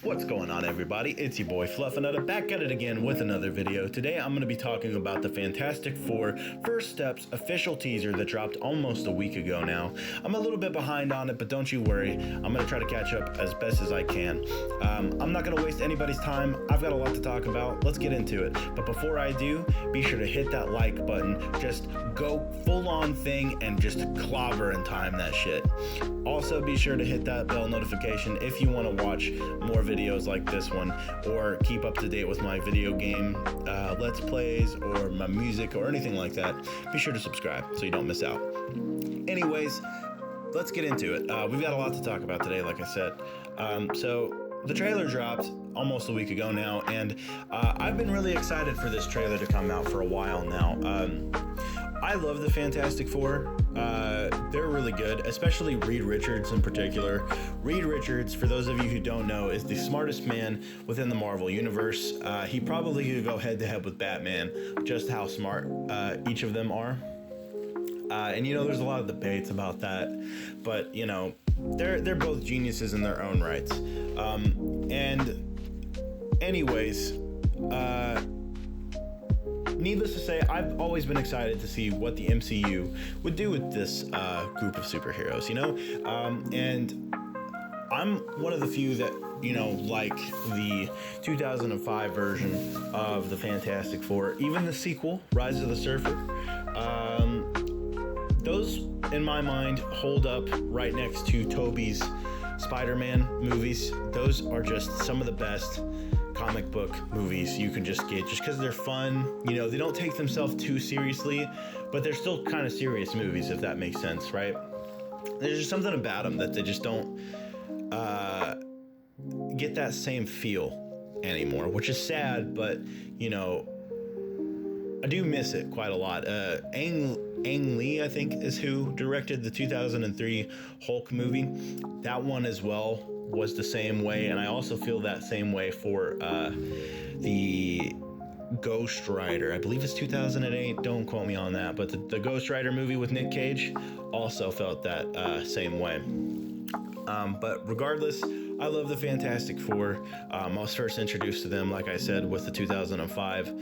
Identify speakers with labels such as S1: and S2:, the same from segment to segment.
S1: What's going on, everybody? It's your boy Fluffinutta back at it again with another video. Today I'm going to be talking about the Fantastic Four First Steps official teaser that dropped almost a week ago now. I'm a little bit behind on it, but don't you worry. I'm going to try to catch up as best as I can. I'm not going to waste anybody's time. I've got a lot to talk about. Let's get into it. But before I do, be sure to hit that like button. Just go full on thing and just clobber and time that shit. Also, be sure to hit that bell notification if you want to watch more videos like this one or keep up to date with my video game let's plays or my music or anything like that. Be sure to subscribe so you don't miss out. Anyways, let's get into it. We've got a lot to talk about today, like I said. So the trailer dropped almost a week ago now, and I've been really excited for this trailer to come out for a while now. I love the Fantastic Four. They're really good, especially Reed Richards in particular. Reed Richards, for those of you who don't know, is the smartest man within the Marvel Universe. He probably could go head to head with Batman, just how smart each of them are. And you know, there's a lot of debates about that, but you know, they're both geniuses in their own rights. And anyways, needless to say, I've always been excited to see what the MCU would do with this group of superheroes, you know? And I'm one of the few that, you know, like the 2005 version of the Fantastic Four, even the sequel, Rise of the Surfer. Those, in my mind, hold up right next to Tobey's Spider-Man movies. Those are just some of the best comic book movies you can just get, just because they're fun. You know, they don't take themselves too seriously, but they're still kind of serious movies, if that makes sense, right? There's just something about them that they just don't get that same feel anymore, which is sad, but you know, I do miss it quite a lot. Ang Lee, I think, is who directed the 2003 Hulk movie. That one as well was the same way, and I also feel that same way for the Ghost Rider. I believe it's 2008. Don't quote me on that, but the Ghost Rider movie with Nick Cage also felt that same way. But regardless, I love the Fantastic Four. I was first introduced to them, like I said, with the 2005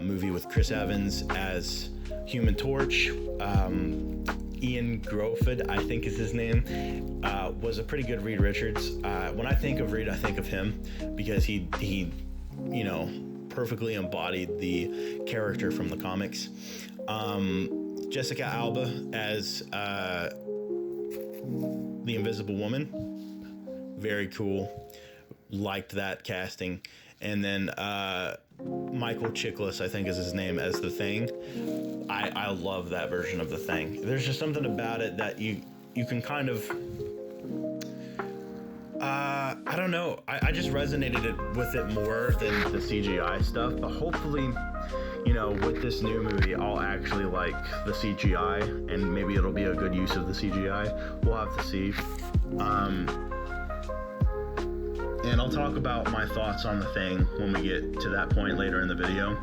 S1: movie with Chris Evans as Human Torch. Ian Grofeld, I think is his name, was a pretty good Reed Richards. When I think of Reed, I think of him because he you know, perfectly embodied the character from the comics. Jessica Alba as the Invisible Woman, very cool. Liked that casting. And then Michael Chiklis, I think is his name, as the Thing. I love that version of the Thing. There's just something about it that you can kind of I don't know. I just resonated with it more than the CGI stuff. But hopefully, you know, with this new movie, I'll actually like the CGI, and maybe it'll be a good use of the CGI. We'll have to see. And I'll talk about my thoughts on the Thing when we get to that point later in the video.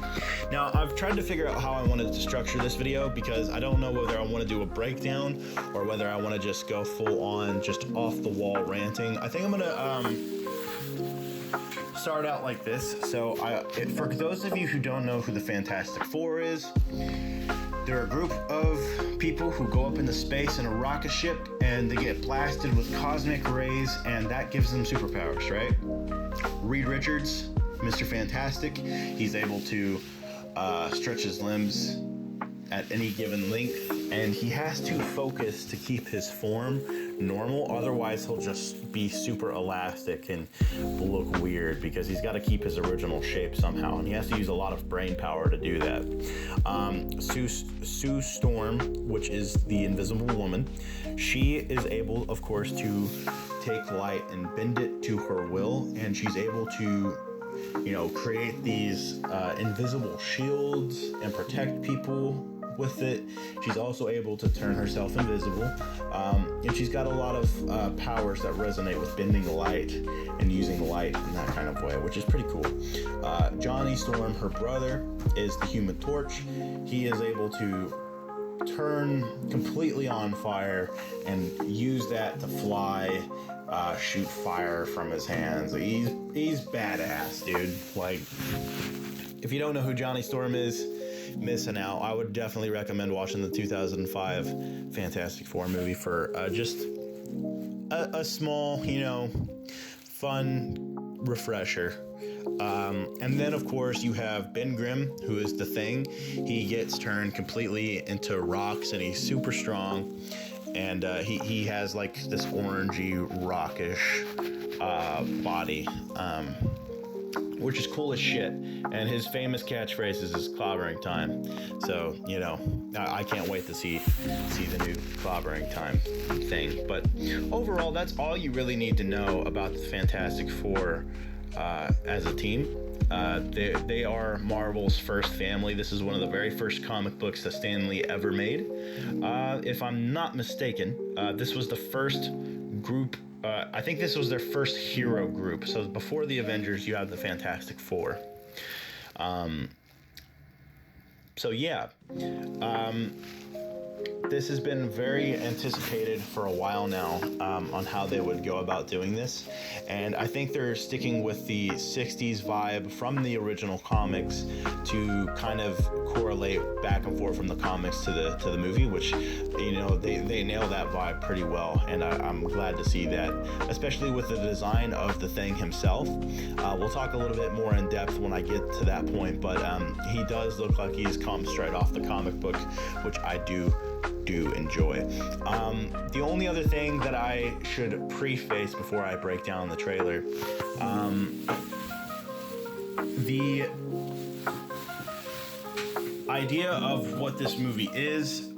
S1: Now, I've tried to figure out how I wanted to structure this video because I don't know whether I want to do a breakdown or whether I want to just go full on, just off the wall ranting. I think I'm gonna start out like this. So for those of you who don't know who the Fantastic Four is, they're a group of people who go up into space in a rocket ship and they get blasted with cosmic rays, and that gives them superpowers, right? Reed Richards, Mr. Fantastic, he's able to stretch his limbs at any given length, and he has to focus to keep his form normal, otherwise he'll just be super elastic and look weird because he's got to keep his original shape somehow, and he has to use a lot of brain power to do that. Sue Storm, which is the Invisible Woman, she is able, of course, to take light and bend it to her will, and she's able to, you know, create these invisible shields and protect people with it. She's also able to turn herself invisible, and she's got a lot of powers that resonate with bending light and using light in that kind of way, which is pretty cool. Johnny Storm, her brother, is the Human Torch. He is able to turn completely on fire and use that to fly shoot fire from his hands. He's badass, dude. Like, if you don't know who Johnny Storm is, missing out. I would definitely recommend watching the 2005 Fantastic Four movie for just a small, fun refresher. And then, of course, you have Ben Grimm, who is the Thing. He gets turned completely into rocks, and he's super strong. And he has like this orangey, rockish body, which is cool as shit. And his famous catchphrase is clobbering time. So, I can't wait to see the new clobbering time thing. But overall, that's all you really need to know about the Fantastic Four as a team. They are Marvel's first family. This is one of the very first comic books that Stan Lee ever made. If I'm not mistaken, this was the first group. I think this was their first hero group. So before the Avengers, you have the Fantastic Four. This has been very anticipated for a while now on how they would go about doing this. And I think they're sticking with the 60s vibe from the original comics to kind of correlate back and forth from the comics to the movie, which, they nail that vibe pretty well. And I'm glad to see that, especially with the design of the Thing himself. We'll talk a little bit more in depth when I get to that point, but he does look like he's come straight off the comic book, which I do enjoy. The only other thing that I should preface before I break down the trailer, the idea of what this movie is,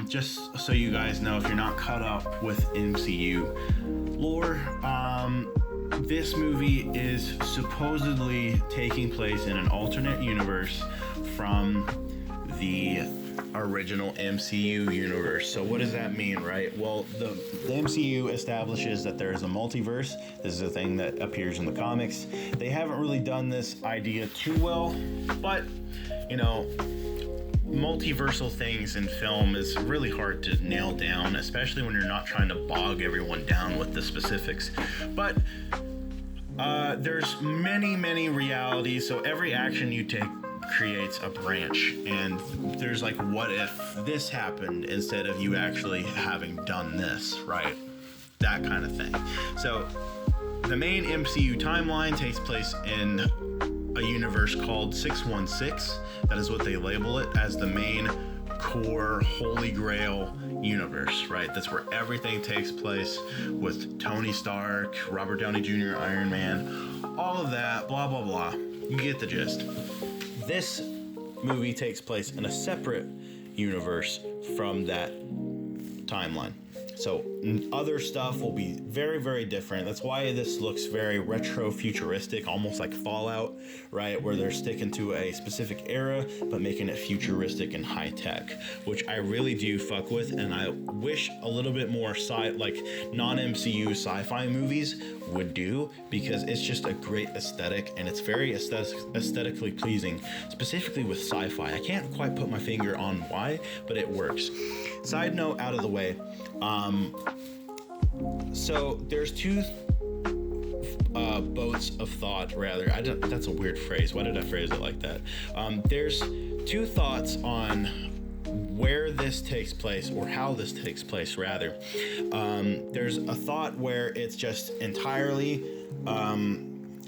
S1: just so you guys know, if you're not caught up with MCU lore, this movie is supposedly taking place in an alternate universe from the original MCU universe. So what does that mean, right? Well, the MCU establishes that there is a multiverse. This is a thing that appears in the comics. They haven't really done this idea too well, but multiversal things in film is really hard to nail down, especially when you're not trying to bog everyone down with the specifics. But there's many realities, so every action you take creates a branch, and there's like, what if this happened instead of you actually having done this, right? That kind of thing. So the main MCU timeline takes place in a universe called 616. That is what they label it, as the main core holy grail universe, right? That's where everything takes place, with Tony Stark, Robert Downey Jr., Iron Man, all of that, blah blah blah. You get the gist. This movie takes place in a separate universe from that timeline. So other stuff will be very different. That's why this looks very retro futuristic, almost like Fallout, right? Where they're sticking to a specific era, but making it futuristic and high tech, which I really do fuck with. And I wish a little bit more non-MCU sci-fi movies would do, because it's just a great aesthetic, and it's very aesthetically pleasing, specifically with sci-fi. I can't quite put my finger on why, but it works. Side note out of the way. So there's two boats of thought, rather. That's a weird phrase. Why did I phrase it like that? There's two thoughts on where this takes place, or how this takes place, rather. There's a thought where it's just entirely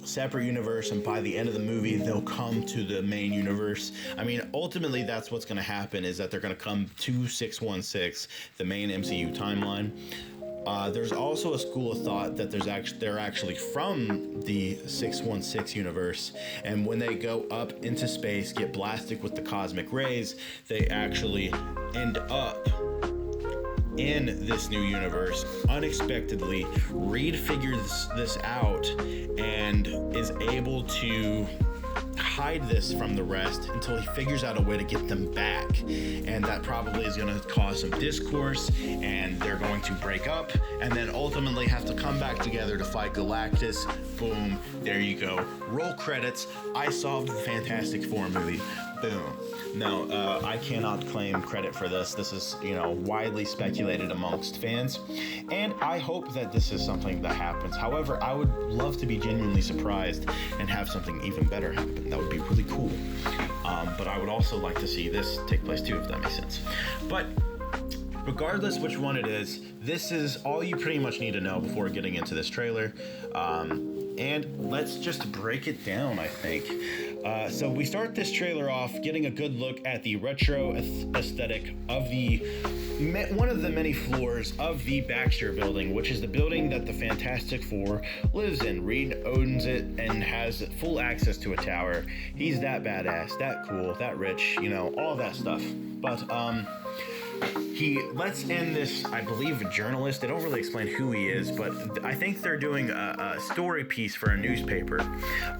S1: separate universe, and by the end of the movie they'll come to the main universe. I mean, ultimately that's what's going to happen, is that they're going to come to 616, the main MCU timeline. There's also a school of thought that they're actually from the 616 universe, and when they go up into space, get blasted with the cosmic rays, they actually end up in this new universe unexpectedly. Reed figures this out and is able to hide this from the rest until he figures out a way to get them back, and that probably is going to cause some discourse, and they're going to break up and then ultimately have to come back together to fight Galactus boom, there you go. Roll credits. I solved the Fantastic Four movie. Boom. No, I cannot claim credit for this. This is, widely speculated amongst fans, and I hope that this is something that happens. However, I would love to be genuinely surprised and have something even better happen. That would be really cool. But I would also like to see this take place too, if that makes sense. But regardless which one it is, this is all you pretty much need to know before getting into this trailer. And let's just break it down, I think. So we start this trailer off getting a good look at the retro aesthetic of one of the many floors of the Baxter building, which is the building that the Fantastic Four lives in. Reed owns it and has full access to a tower. He's that badass, that cool, that rich, all that stuff. But he lets in this, I believe, a journalist. They don't really explain who he is, but I think they're doing a story piece for a newspaper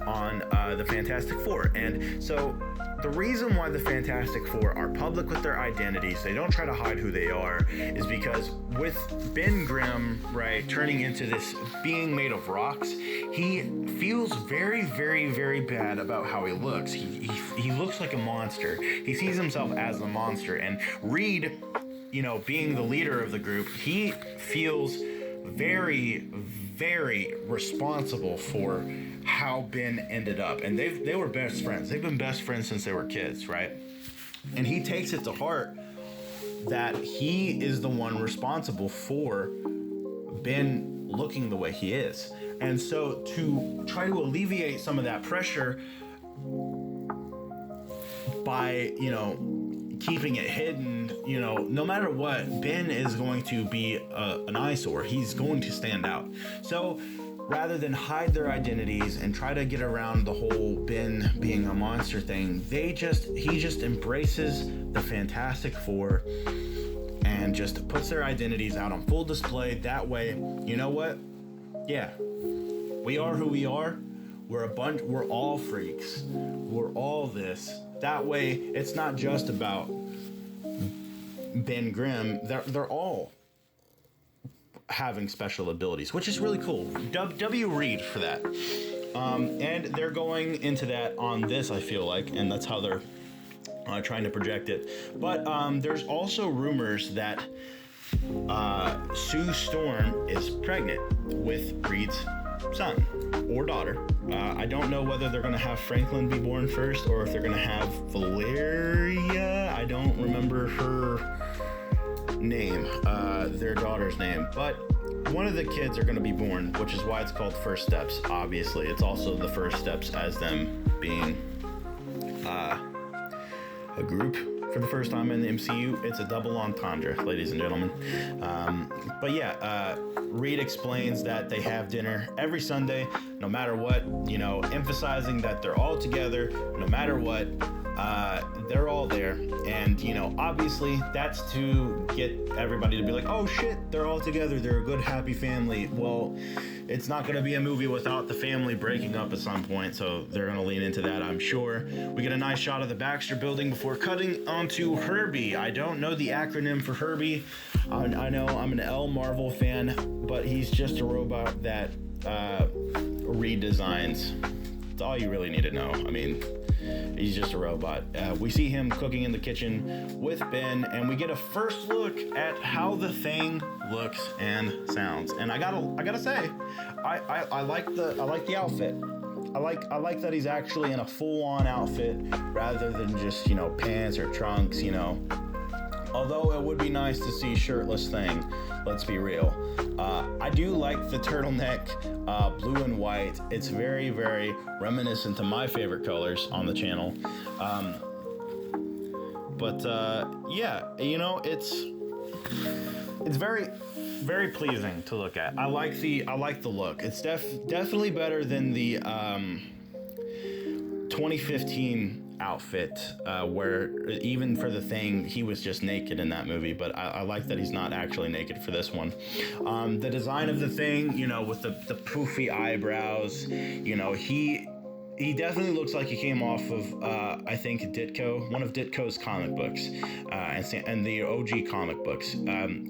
S1: on the Fantastic Four. And so the reason why the Fantastic Four are public with their identities, they don't try to hide who they are, is because with Ben Grimm, right, turning into this being made of rocks, he feels very, very, very bad about how he looks. He looks like a monster. He sees himself as a monster. And Reed, being the leader of the group, he feels very, very responsible for how Ben ended up. And they were best friends. They've been best friends since they were kids, right? And he takes it to heart that he is the one responsible for Ben looking the way he is. And so to try to alleviate some of that pressure by, keeping it hidden, no matter what, Ben is going to be an eyesore. He's going to stand out. So rather than hide their identities and try to get around the whole Ben being a monster thing, he just embraces the Fantastic Four and just puts their identities out on full display. That way, you know what? Yeah, we are who we are. We're all freaks. We're all this. That way, it's not just about Ben Grimm. They're all having special abilities, which is really cool. W. Reed for that. And they're going into that on this, I feel like, and that's how they're trying to project it. But there's also rumors that Sue Storm is pregnant with Reed's son or daughter. I don't know whether they're going to have Franklin be born first or if they're going to have Valeria. I don't remember her name, their daughter's name, but one of the kids are going to be born, which is why it's called First Steps. Obviously, it's also the first steps as them being a group for the first time in the MCU. It's a double entendre, ladies and gentlemen. But yeah, Reed explains that they have dinner every Sunday, no matter what, emphasizing that they're all together, no matter what, they're all there. And, obviously that's to get everybody to be like, oh shit, they're all together. They're a good, happy family. Well, it's not going to be a movie without the family breaking up at some point, so they're going to lean into that, I'm sure. We get a nice shot of the Baxter building before cutting onto Herbie. I don't know the acronym for Herbie. I know I'm an L Marvel fan, but he's just a robot that Reed designs. That's all you really need to know. I mean, he's just a robot. We see him cooking in the kitchen with Ben, and we get a first look at how the thing looks and sounds. And I gotta say, I like the outfit. I like that he's actually in a full-on outfit rather than just pants or trunks. Although it would be nice to see shirtless thing. Let's be real. I do like the turtleneck, blue and white. It's very, very reminiscent to my favorite colors on the channel. Yeah, it's very, very pleasing to look at. I like the look. It's definitely better than the 2015 outfit, where even for the Thing, he was just naked in that movie, but I like that he's not actually naked for this one. The design of the Thing, with the poofy eyebrows, he definitely looks like he came off of, I think, Ditko, one of Ditko's comic books, and the OG comic books.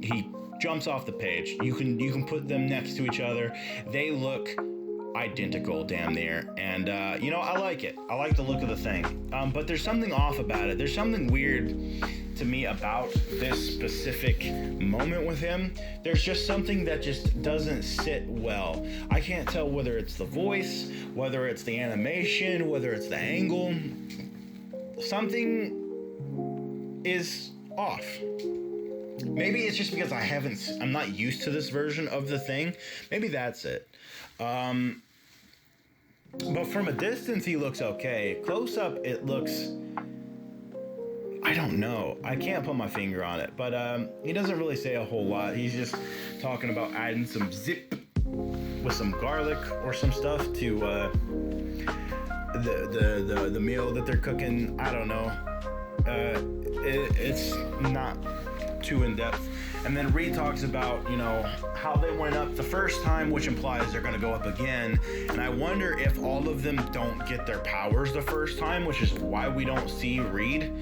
S1: He jumps off the page. You can put them next to each other. They look identical damn near, and I like it. I like the look of the thing, but there's something off about it. There's something weird to me about this specific moment with him. There's just something that just doesn't sit well. I can't tell whether it's the voice, whether it's the animation, whether it's the angle. Something is off. Maybe it's just because I'm not used to this version of the thing. Maybe that's it. But from a distance, he looks okay. Close up, it looks, I don't know. I can't put my finger on it, but he doesn't really say a whole lot. He's just talking about adding some zip with some garlic or some stuff to the meal that they're cooking. I don't know. It's not too in depth. And then Reed talks about, how they went up the first time, which implies they're going to go up again. And I wonder if all of them don't get their powers the first time, which is why we don't see Reed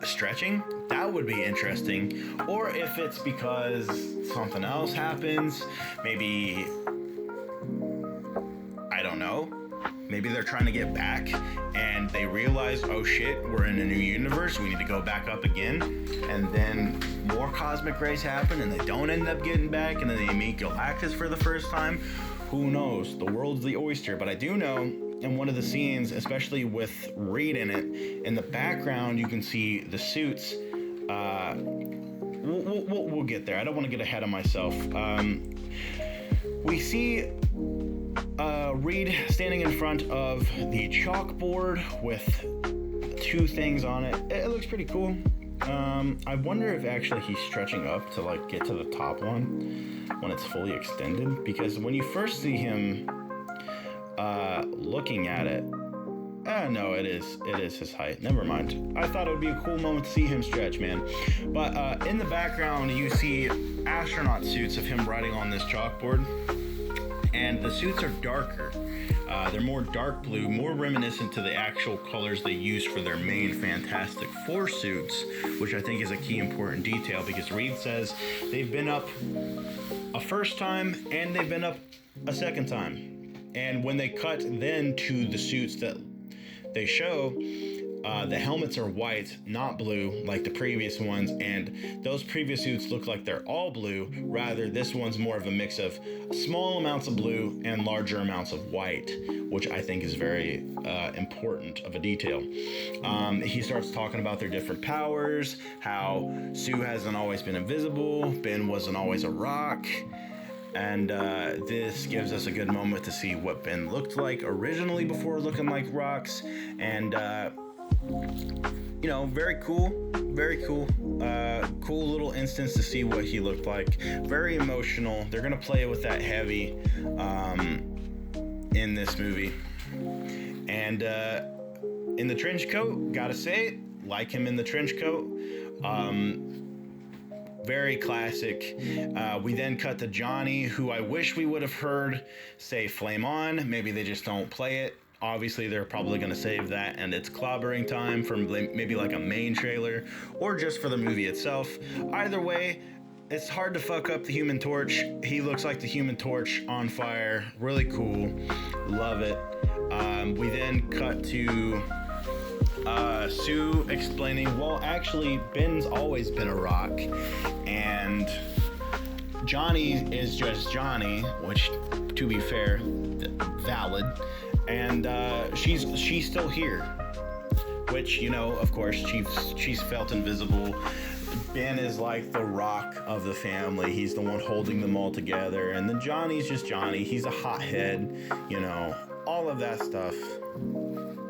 S1: stretching. That would be interesting. Or if it's because something else happens, maybe, I don't know. Maybe they're trying to get back and they realize, oh shit, we're in a new universe, we need to go back up again. And then more cosmic rays happen and they don't end up getting back, and then they meet Galactus for the first time. Who knows? The world's the oyster. But I do know in one of the scenes, especially with Reed in it, in the background you can see the suits. We'll get there. I don't want to get ahead of myself. We see Reed standing in front of the chalkboard with two things on it. It looks pretty cool. I wonder if actually he's stretching up to get to the top one when it's fully extended, because when you first see him looking at it, no, it is his height. Never mind. I thought it would be a cool moment to see him stretch, man. But in the background you see astronaut suits of him riding on this chalkboard. And the suits are darker. They're more dark blue, more reminiscent to the actual colors they use for their main Fantastic Four suits, which I think is a key important detail, because Reed says they've been up a first time and they've been up a second time. And when they cut then to the suits that they show, the helmets are white, not blue like the previous ones, and those previous suits look like they're all blue. Rather, this one's more of a mix of small amounts of blue and larger amounts of white, which I think is very important of a detail. He starts talking about their different powers, how Sue hasn't always been invisible, Ben wasn't always a rock, and this gives us a good moment to see what Ben looked like originally before looking like rocks. And very cool, cool little instance to see what he looked like. Very emotional. They're gonna play with that heavy in this movie. And in the trench coat, gotta say it, like him in the trench coat. Very classic. We then cut to Johnny, who I wish we would have heard say "Flame On." Maybe they just don't play it. Obviously, they're probably going to save that, and it's clobbering time from maybe like a main trailer or just for the movie itself. Either way, it's hard to fuck up the Human Torch. He looks like the Human Torch on fire. Really cool. Love it. We then cut to Sue explaining, well, actually, Ben's always been a rock, and Johnny is just Johnny, which, to be fair, valid. And she's still here, which, of course, she's felt invisible. Ben is like the rock of the family. He's the one holding them all together. And then Johnny's just Johnny. He's a hothead, all of that stuff.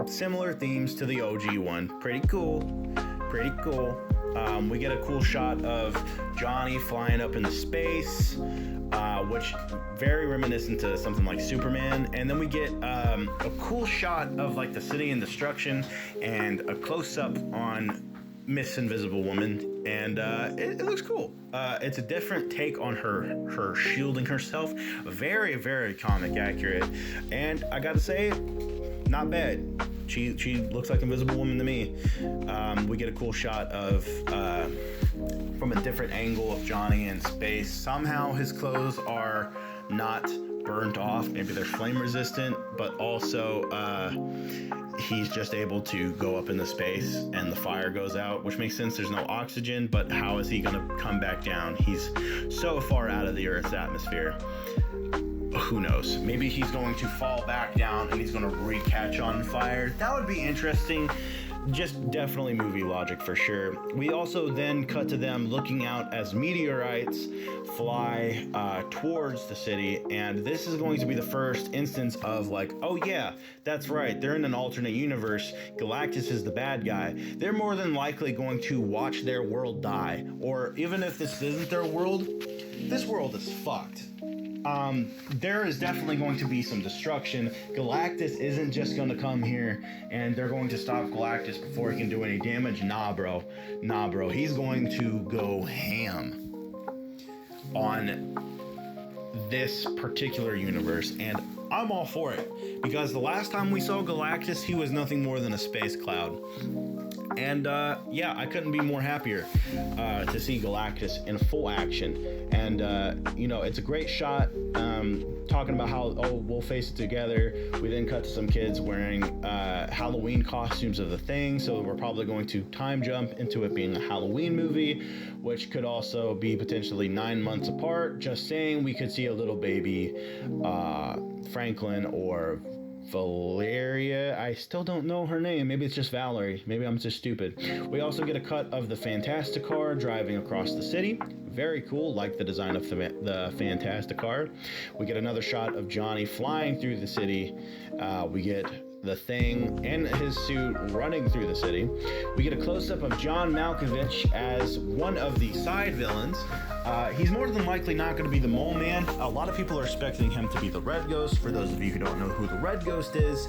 S1: Similar themes to the OG one. Pretty cool. We get a cool shot of Johnny flying up into space, which very reminiscent to something like Superman. And then we get a cool shot of the city in destruction and a close-up on Miss Invisible Woman, and it looks cool. It's a different take on her shielding herself. Very, very comic accurate, and I gotta say, not bad. She looks like Invisible Woman to me. We get a cool shot of from a different angle of Johnny in space. Somehow his clothes are not burnt off. Maybe they're flame resistant, but also he's just able to go up into space and the fire goes out, which makes sense. There's no oxygen, but how is he going to come back down? He's so far out of the Earth's atmosphere. Who knows? Maybe he's going to fall back down and he's going to re-catch on fire. That would be interesting. Just definitely movie logic for sure. We also then cut to them looking out as meteorites fly towards the city, and this is going to be the first instance of like, oh yeah, that's right, they're in an alternate universe. Galactus is the bad guy. They're more than likely going to watch their world die, or even if this isn't their world, this world is fucked. There is definitely going to be some destruction. Galactus isn't just going to come here and they're going to stop Galactus before he can do any damage. Nah, bro. He's going to go ham on this particular universe, and I'm all for it, because the last time we saw Galactus, he was nothing more than a space cloud. And yeah, I couldn't be more happier to see Galactus in full action. And you know, it's a great shot, talking about how, oh, we'll face it together. We then cut to some kids wearing Halloween costumes of the Thing, so we're probably going to time jump into it being a Halloween movie, which could also be potentially 9 months apart. Just saying, we could see a little baby Franklin or Valeria. I still don't know her name. Maybe it's just Valerie. Maybe I'm just stupid. We also get a cut of the Fantastic Car driving across the city. Very cool. Like the design of the Fantastic Car. We get another shot of Johnny flying through the city. We get the Thing in his suit running through the city. We get a close-up of John Malkovich as one of the side villains. He's more than likely not going to be the Mole Man. A lot of people are expecting him to be the Red Ghost. For those of you who don't know who the Red Ghost is,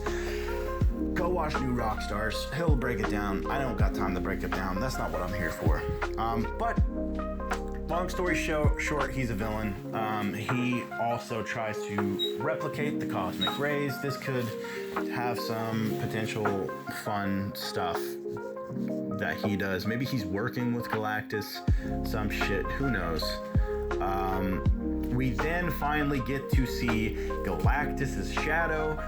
S1: go watch New Rockstars. He'll break it down. I don't got time to break it down. That's not what I'm here for. But long story short, he's a villain. He also tries to replicate the cosmic rays. This could have some potential fun stuff that he does. Maybe he's working with Galactus, some shit, who knows. We then finally get to see Galactus's shadow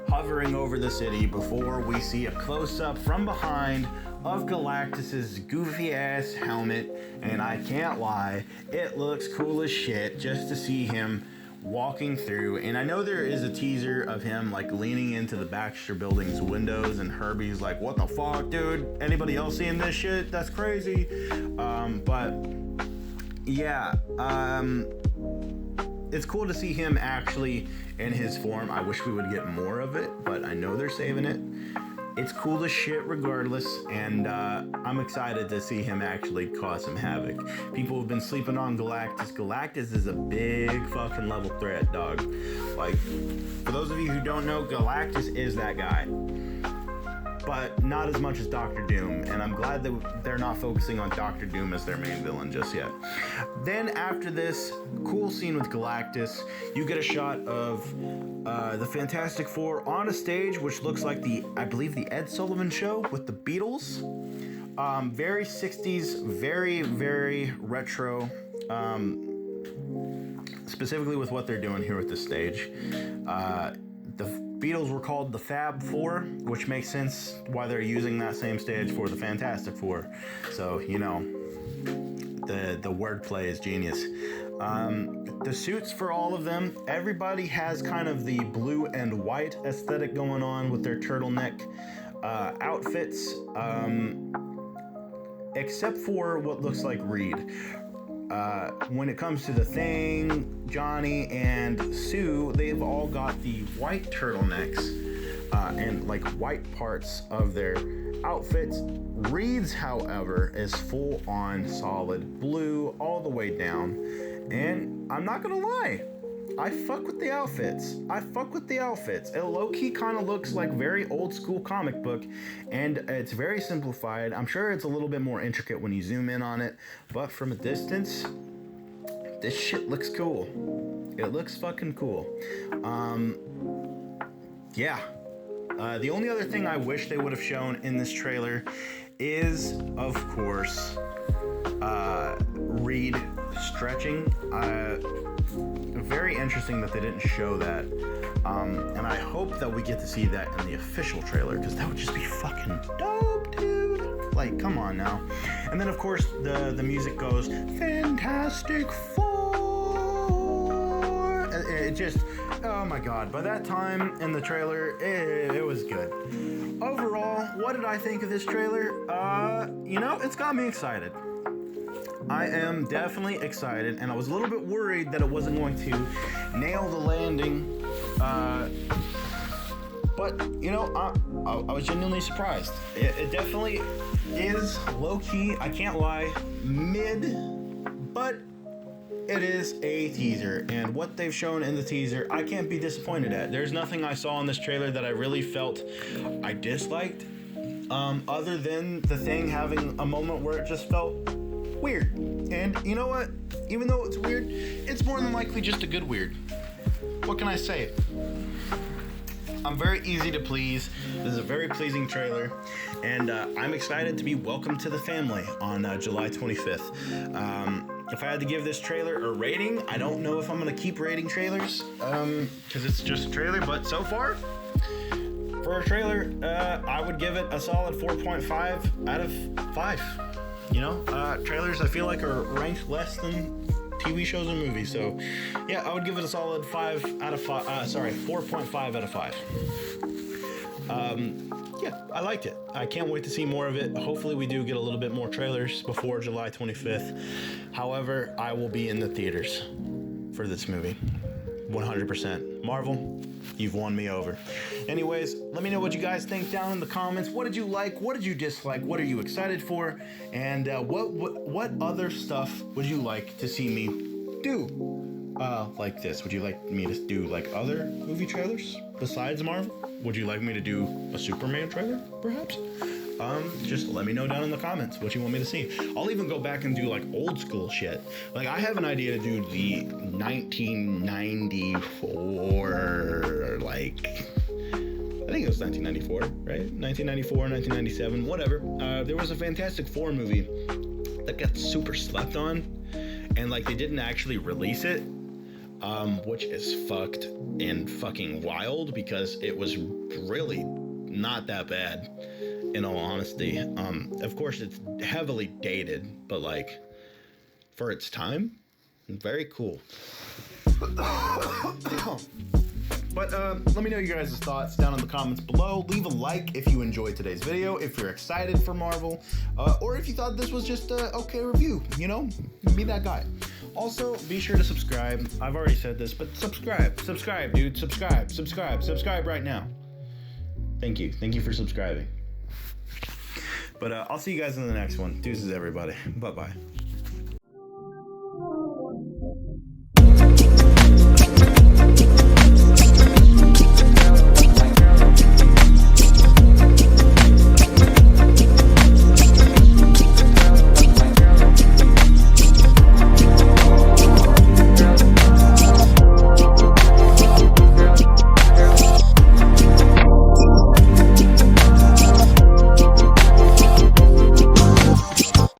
S1: hovering over the city before we see a close-up from behind of Galactus's goofy ass helmet, and I can't lie, it looks cool as shit just to see him walking through. And I know there is a teaser of him like leaning into the Baxter Building's windows, and Herbie's like, what the fuck, dude? Anybody else seeing this shit? That's crazy. But yeah, it's cool to see him actually in his form. I wish we would get more of it, but I know they're saving it. It's cool as shit regardless, and I'm excited to see him actually cause some havoc. People have been sleeping on Galactus. Galactus is a big fucking level threat, dog. Like, for those of you who don't know, Galactus is that guy. But not as much as Doctor Doom, and I'm glad that they're not focusing on Doctor Doom as their main villain just yet. Then after this cool scene with Galactus, you get a shot of the Fantastic Four on a stage, which looks like I believe the Ed Sullivan Show with the Beatles. Very 60s, very, very retro, specifically with what they're doing here with the stage. The Beatles were called the Fab Four, which makes sense why they're using that same stage for the Fantastic Four. So, you know, the wordplay is genius. The suits for all of them, everybody has kind of the blue and white aesthetic going on with their turtleneck outfits, except for what looks like Reed. When it comes to the Thing, Johnny, and Sue, they've all got the white turtlenecks and like white parts of their outfits. Reed's, however, is full on solid blue all the way down. And I'm not gonna lie, I fuck with the outfits. It low-key kind of looks like very old school comic book, and it's very simplified. I'm sure it's a little bit more intricate when you zoom in on it, but from a distance, this shit looks cool. It looks fucking cool. Yeah. The only other thing I wish they would have shown in this trailer is, of course, Reed stretching. very interesting that they didn't show that. And I hope that we get to see that in the official trailer, because that would just be fucking dope, dude. Like, come on now. And then, of course, the music goes, Fantastic Four. It just, oh my God. By that time in the trailer, it was good. Overall, what did I think of this trailer? You know, it's got me excited. I am definitely excited, and I was a little bit worried that it wasn't going to nail the landing. But, you know, I was genuinely surprised. It definitely is low-key, I can't lie, mid, but it is a teaser, and what they've shown in the teaser, I can't be disappointed at. There's nothing I saw in this trailer that I really felt I disliked, other than the thing having a moment where it just felt weird. And you know what? Even though it's weird, it's more than likely just a good weird. What can I say? I'm very easy to please. This is a very pleasing trailer, and I'm excited to be welcomed to the family on July 25th. If I had to give this trailer a rating, I don't know if I'm going to keep rating trailers, because it's just a trailer, but so far, for a trailer, I would give it a solid 4.5 out of 5. You know, trailers I feel like are ranked less than TV shows and movies, so yeah, I would give it a solid 4.5 out of 5. Yeah, I liked it. I can't wait to see more of it. Hopefully we do get a little bit more trailers before July 25th. However, I will be in the theaters for this movie. 100%. Marvel, you've won me over. Anyways, let me know what you guys think down in the comments. What did you like? What did you dislike? What are you excited for? And what other stuff would you like to see me do? Like this. Would you like me to do like other movie trailers besides Marvel? Would you like me to do a Superman trailer, perhaps? Just let me know down in the comments what you want me to see. I'll even go back and do like old school shit. Like I have an idea to do the 1994, like, I think it was 1994, right? 1994, 1997, whatever. There was a Fantastic Four movie that got super slept on, and like they didn't actually release it, which is fucked and fucking wild, because it was really not that bad, in all honesty. Of course it's heavily dated, but like for its time, very cool. But let me know your guys' thoughts down in the comments below. Leave a like if you enjoyed today's video, if you're excited for Marvel, or if you thought this was just a okay review, you know, be that guy. Also, be sure to subscribe. I've already said this, but subscribe, dude, subscribe right now. Thank you for subscribing. But I'll see you guys in the next one. Deuces, everybody. Bye-bye.